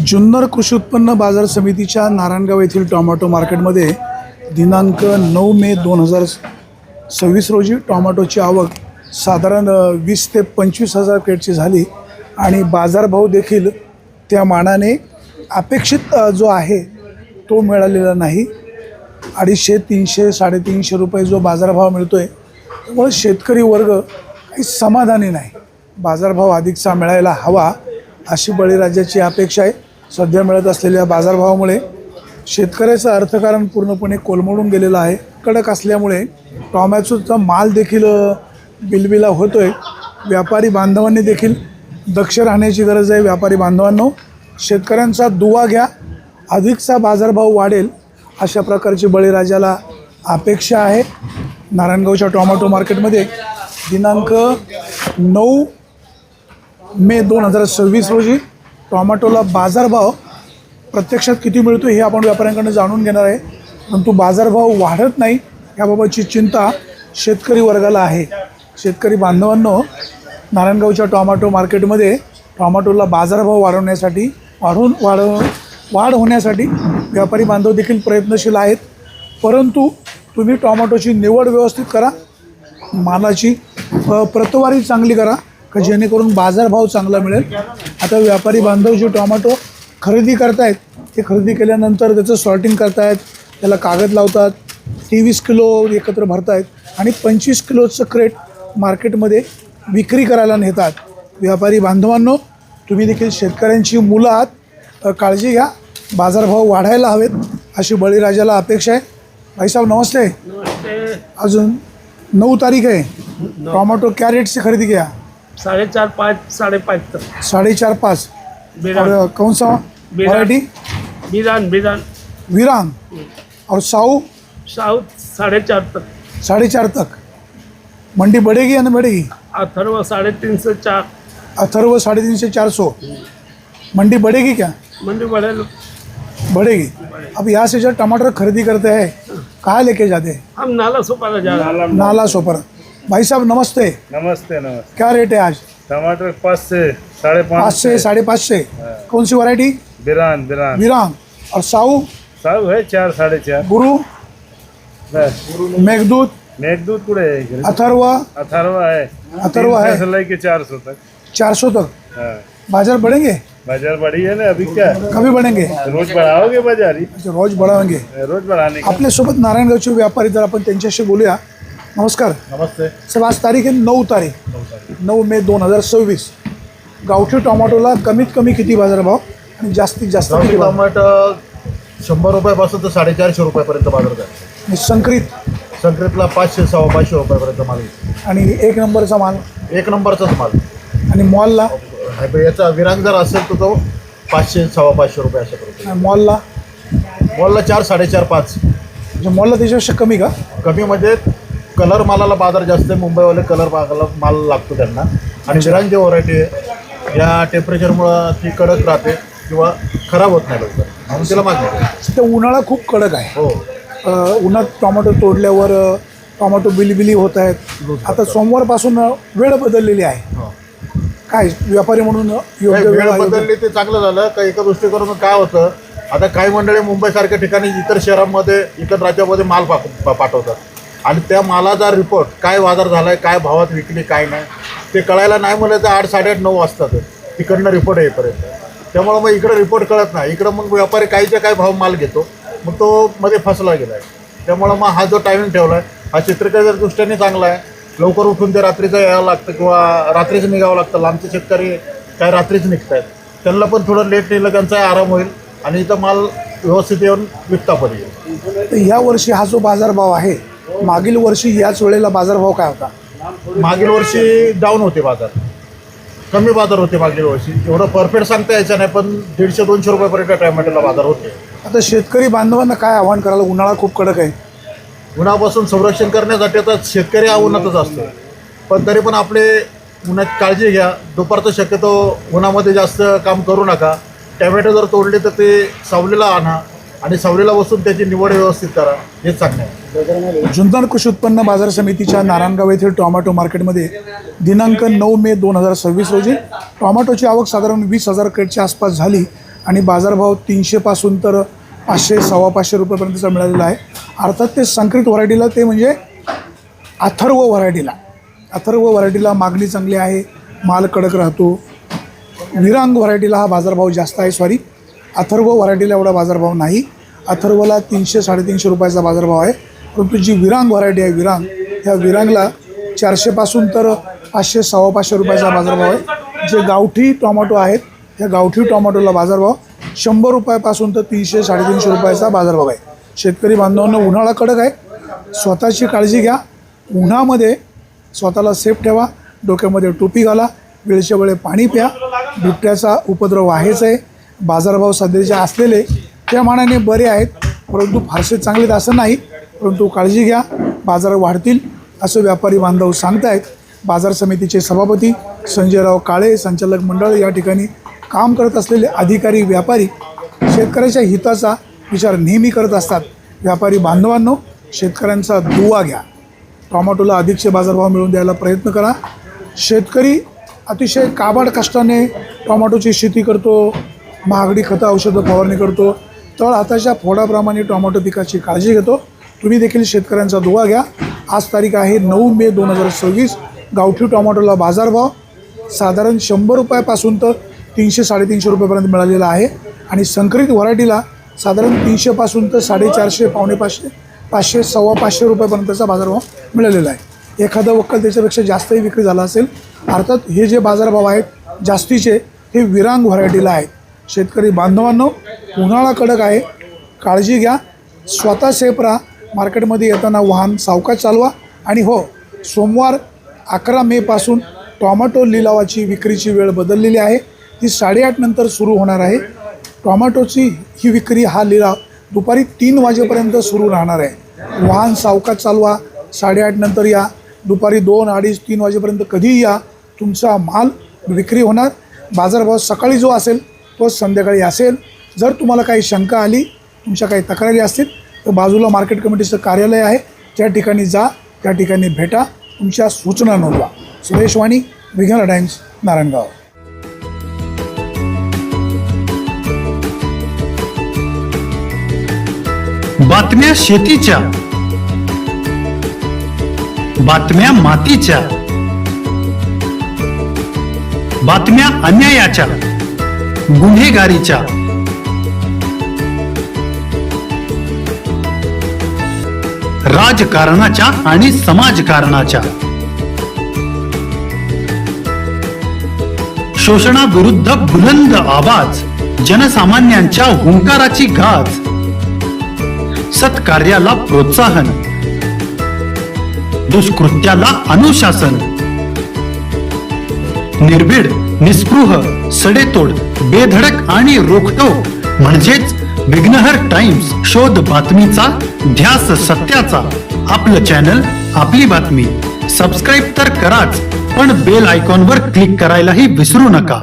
जुन्नर कृषी उत्पन्न बाजार समितीच्या नारायणगाव येथील टोमॅटो मार्केटमध्ये दिनांक 9 मे 2026 रोजी टोमॅटोची आवक साधारण 20 ते 25 हजार क्रेटची झाली आणि बाजारभाव देखील त्या मानाने अपेक्षित जो आहे तो मिळालेला नाही. 250, 300, 350 रुपये जो बाजारभाव मिळतो आहे त्यामुळे शेतकरी वर्ग काही समाधानी नाही. बाजारभाव अधिकचा मिळायला हवा अशी बळीराजाची अपेक्षा आहे. सध्या मिळत असलेल्या बाजारभावामुळे शेतकऱ्याचं अर्थकारण पूर्णपणे कोलमडून गेलेलं आहे. कडक असल्यामुळे टोमॅटोचा माल देखील बिलबिला होतो आहे. व्यापारी बांधवांनी देखील दक्ष राहण्याची गरज आहे. व्यापारी बांधवांनो, शेतकऱ्यांचा दुवा घ्या, अधिकचा बाजारभाव वाढेल अशा प्रकारची बळीराजाला अपेक्षा आहे. नारायणगावच्या टोमॅटो मार्केटमध्ये दिनांक 9 मे 2026 रोजी टोमॅटोला बाजारभाव प्रत्यक्षात किती मिळतो हे आपण व्यापाऱ्यांकडून जाणून घेणार आहे. परंतु बाजारभाव वाढत नाही याबाबतची चिंता शेतकरी वर्गाला आहे. शेतकरी बांधवांनो, नारायणगावच्या टोमॅटो मार्केटमध्ये टोमॅटोला बाजारभाव वाढवण्यासाठी वाढ होण्यासाठी व्यापारी बांधव देखील प्रयत्नशील आहेत. परंतु तुम्ही टोमॅटोची निवड व्यवस्थित करा, मालाची प्रतवारी चांगली करा का जेणेकरून बाजारभाव चांगला मिळेल. आता व्यापारी बांधव जे टोमॅटो खरेदी करतायत ते खरेदी केल्यानंतर त्याचं सॉर्टिंग करतायत, त्याला कागद लावतात, 23 किलो एकत्र भरतायत आणि 25 किलोचं क्रेट मार्केटमध्ये विक्री करायला नेतात. व्यापारी बांधवांनो, तुम्ही देखील शेतकऱ्यांची मुलं आहात, काळजी घ्या. बाजारभाव वाढायला हवेत अशी बळीराजाला अपेक्षा आहे. भाईसाहेब नमस्ते. अजून 9 तारीख आहे. टोमॅटो क्या रेट से खरीदी किया? 4.5, 5.5 तक. 4.5, 5. और कौन सा वैरायटी? बीरान वीरान. और साऊ? साउथ 4.5 तक. 4.5 तक. मंडी बढ़ेगी या नहीं बढ़ेगी? अथर्व 350, 4. अथर्व 350, 400. मंडी बढ़ेगी क्या? मंडी बढ़ेगी. अब यहाँ से जब टमाटर खरीदी करते हैं कहाँ लेके जाते हैं? हम नाला सोपारा जा रहे हैं. नाला सोपर. भाई साहब नमस्ते. नमस्ते. क्या रेट है आज? टमाटर 5 से 5.5. 5 से 5.5. कौन सी वैरायटी? बिरान. वीरान. और साऊ? साहब है 4, 4.5. गुरु? मेघदूत? मेघदूत कुठे आहे? अथर्व? अथर्व है. 300 से लेके 400 तक. 400 तक. हाँ. बाजार बढ़ेंगे? बाजार बढ़ी है ना अभी. क्या कभी बढ़ेंगे? रोज बढ़ाओगे बाजार ही? अच्छा, रोज बढ़ाएंगे. रोज बढ़ाने का. आपल्यासोबत नारायणगावचे व्यापारी जर आपण त्यांच्याशी बोलूया. नमस्कार. नमस्ते. साहेब, आज तारीख आहे 9 मे 2026. गावठी टोमॅटोला कमीत कमी किती बाजारभाव आणि जास्तीत जास्त किती भाव? टमाटर 100 रुपयापासून तर 450 रुपयापर्यंत बाजारात आहे. आणि संकरित? संक्रेतला 500, 550 रुपयापर्यंत माल आहे. आणि 1 नंबरचा माल? 1 नंबरचाच माल. आणि मॉलला? याचा विरांग जर असेल तर तो 500, 550 रुपये अशा प्रकारे. आणि मॉलला? मॉलला 4, 4.5, 5. म्हणजे मॉलला त्याच्यापेक्षा कमी का? कमी म्हणजे कलर मालाला बाजार जास्त आहे. मुंबईवाले कलर माल लागतो त्यांना. आणि विरांग जे व्हरायटी आहे या टेम्परेचरमुळं ती कडक राहते किंवा खराब होत नाही लवकर, म्हणून तिला मागणी आहे. सध्या उन्हाळा खूप कडक आहे. हो. उन्हात टोमॅटो तोडल्यावर टोमॅटो बिली होत आहेत. आता सोमवारपासून वेळ बदललेली आहे. हो. काय व्यापारी म्हणून योग्य वेळ वेळ बदलली ते चांगलं झालं का. एका दृष्टीकोनातून काय होतं, आता काही मंडळी मुंबईसारख्या ठिकाणी इतर शहरांमध्ये इतर राज्यामध्ये माल पाठवतात आणि त्या मालाचा रिपोर्ट काय बाजार झाला आहे, काय भावात विकली, काय नाही ते कळायला नाही म्हणलं तर 8, 8:30, 9 वाजतात तिकडनं रिपोर्ट येईपर्यंत. त्यामुळं मग इकडं रिपोर्ट कळत नाही. इकडं मग व्यापारी काहीच्या काय भाव माल घेतो, मग तो मध्ये फसला गेला आहे. त्यामुळं मग हा जो टायमिंग ठेवला आहे हा चित्रकाच्या दृष्टीने चांगला आहे. लवकर उठून ते रात्रीचं यावं लागतं किंवा रात्रीच निघावं लागतं. लांबचे शेतकरी काय रात्रीच निघत आहेत, त्यांना पण थोडं लेट नेलं त्यांचा आराम होईल आणि इथं माल व्यवस्थित येऊन विकता पण येईल. तर या वर्षी हा जो बाजारभाव आहे, मागील वर्षी याच वेळेला बाजारभाव काय होता? मागील वर्षी डाऊन होते बाजार, कमी बाजार होते मागील वर्षी. एवढं परफेक्ट सांगता यायचं नाही, पण 150-200 रुपयापर्यंत टोमॅटोला बाजार होते. आता शेतकरी बांधवांना काय आव्हान करायला? उन्हाळा खूप कडक आहे. उन्हापासून संरक्षण करण्यासाठी आता शेतकरी हा उन्हातच असतो, पण तरी पण आपले उन्हाची काळजी घ्या. दुपारचं शक्यतो उन्हामध्ये जास्त काम करू नका. टोमॅटो जर तोडले तर ते सावलीला आणा आणि सावलीला बसून त्याची निवड व्यवस्थित करा, हेच चांगलं आहे. जुन्नर कृषी उत्पन्न बाजार समितीच्या नारायणगाव येथील टोमॅटो मार्केटमध्ये दिनांक 9 मे 2026 रोजी टोमॅटोची आवक साधारण 20,000 क्रेटच्या आसपास झाली आणि बाजारभाव 300 पासून तर 500 550 रुपयापर्यंतचा मिळालेला आहे. अर्थात ते संकरित व्हरायटीला, ते म्हणजे अथर्व व्हरायटीला मागणी चांगली आहे, माल कडक राहतो. विरांग व्हरायटीला हा बाजारभाव जास्त आहे. अथर्व व्हरायटीला एवढा बाजारभाव नाही. अथर्वला 300 350 रुपयाचा बाजारभाव आहे. परंतु जी विरांग व्हरायटी आहे, ह्या विरांगला 400 पासून तर 500 550 रुपयाचा बाजारभाव आहे. जे गावठी टोमॅटो आहेत, ह्या गावठी टोमॅटोला बाजारभाव 100 रुपयापासून तर 300 350 रुपयाचा बाजारभाव आहे. शेतकरी बांधवांना उन्हाळा कडक आहे, स्वतःची काळजी घ्या. उन्हामध्ये स्वतःला सेफ ठेवा, डोक्यामध्ये टोपी घाला, वेळच्या वेळे पाणी प्या. बिबट्याचा उपद्रव आहेच आहे. बाजारभाव सध्याचे असलेले त्या मानाने बरे आहेत, परंतु फारसे चांगलेत असं नाही. परंतु काळजी घ्या, बाजार वाढतील असं व्यापारी बांधव सांगतायत. बाजार समितीचे सभापती संजयराव काळे, संचालक मंडळ या ठिकाणी काम करत असलेले अधिकारी, व्यापारी शेतकऱ्याच्या हिताचा विचार नेहमी करत असतात. व्यापारी बांधवांनो, शेतकऱ्यांचा दुवा घ्या. टोमॅटोला अधिकचे बाजारभाव मिळवून द्यायला प्रयत्न करा. शेतकरी अतिशय काबाड कष्टाने टोमॅटोची शेती करतो, महागडी खतं औषधं फवारणी करतो, तळ हाताच्या फोडाप्रमाणे टोमॅटो पिकाची काळजी घेतो. तुम्ही देखील शेतकऱ्यांचा दुवा घ्या. आज तारीख आहे 9 मे 2026. गावठी टोमॅटोला बाजारभाव साधारण 100 रुपयापासून तर 300 350 रुपयापर्यंत मिळालेला आहे. आणि संकरित व्हरायटीला साधारण 300 पासून तर 450 550 500 550 रुपयापर्यंतचा बाजारभाव मिळालेला आहे. एखादा वक्कल त्याच्यापेक्षा जास्तही विक्री झाला असेल. अर्थात हे जे बाजारभाव आहेत जास्तीचे, हे विरांग व्हरायटीला आहेत. शेतकरी बांधवांनो, उन्हाळा कडक आहे, काळजी घ्या, स्वतः सेफ राहा. मार्केटमध्ये येताना वाहन सावकाश चालवा. आणि हो, सोमवार 11 मे पासून टोमॅटो लिलावाची विक्रीची वेळ बदललेली आहे. ती 8:30 नंतर सुरू होणार आहे. टोमॅटोची ही विक्री, हा लिलाव दुपारी 3 वाजेपर्यंत सुरू राहणार आहे. वाहन सावकाश चालवा, 8:30 नंतर या. दुपारी 2, 2:30, 3 वाजेपर्यंत कधीही या, तुमचा माल विक्री होणार. बाजारभाव सकाळी जो असेल तोच संध्याकाळी असेल. जर तुम्हाला काही शंका आली, तुमच्या काही तक्रारी असतील, तर बाजूला मार्केट कमिटीचं कार्यालय आहे, त्या ठिकाणी जा, त्या ठिकाणी भेटा, तुमच्या सूचना नोंदवा. सुरेश वाणी, विघ्नर टाइम्स, नारायणगाव. बातम्या शेतीच्या, बातम्या मातीच्या, बातम्या अन्यायाच्या, गुन्हेगारीच्या, राजकारणाच्या आणि समाजकारणाच्या, शोषणाविरुद्ध बुलंद आवाज, जनसामान्यांच्या हुंकाराची गाज, सत्कार्याला प्रोत्साहन, दुष्कृत्याला अनुशासन, निर्भीड, निस्पृह, सडेतोड, बेधडक आणि रोखटोक म्हणजेच विघ्नहर टाइम्स. शोध बातमीचा, ध्यास सत्याचा. आपलं चॅनल, आपली बातमी. सबस्क्राईब तर कराच, पण बेल आयकॉनवर क्लिक करायलाही विसरू नका.